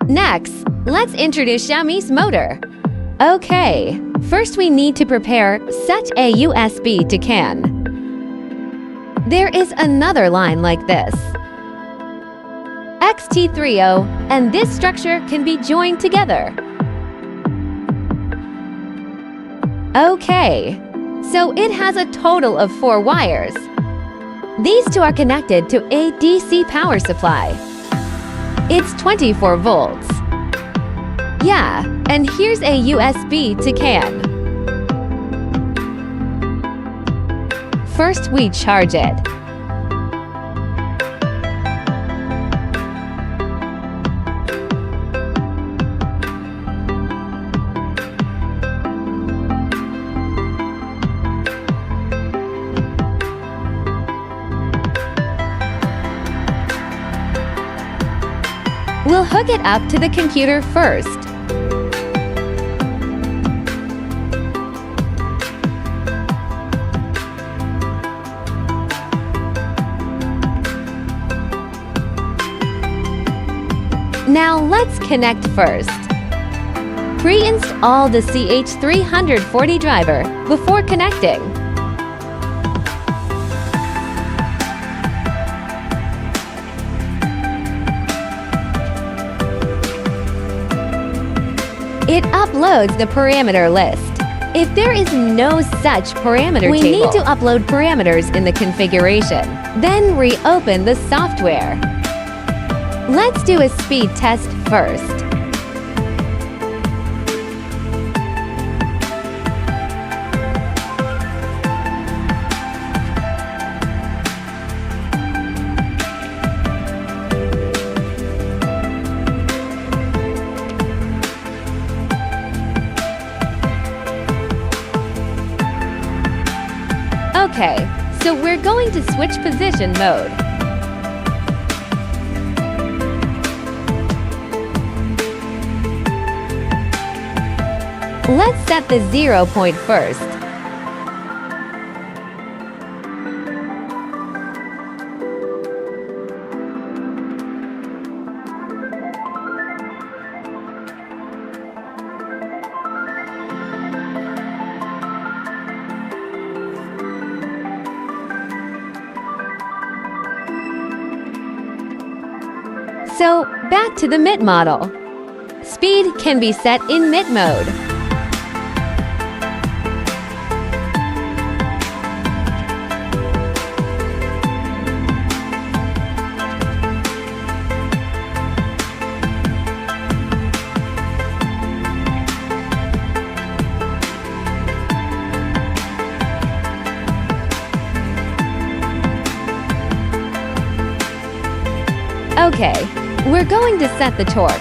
Next, let's introduce Xiaomi's motor. Okay, first we need to prepare such a USB to CAN. There is another line like this. XT30, and this structure can be joined together. Okay, so it has a total of 4 wires. These two are connected to a DC power supply. It's 24 volts. Yeah, and here's a USB to CAN. First, we charge it. We'll hook it up to the computer first. Now let's connect first. Pre-install the CH340 driver before connecting. It uploads the parameter list. If there is no such parameter table, we need to upload parameters in the configuration. Then reopen the software. Let's do a speed test first. Okay, so we're going to switch position mode. Let's set the 0 point first. So, back to the mid model. Speed can be set in mid mode. Okay, we're going to set the torque.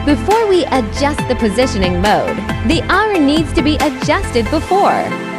Before we adjust the positioning mode, the R needs to be adjusted before.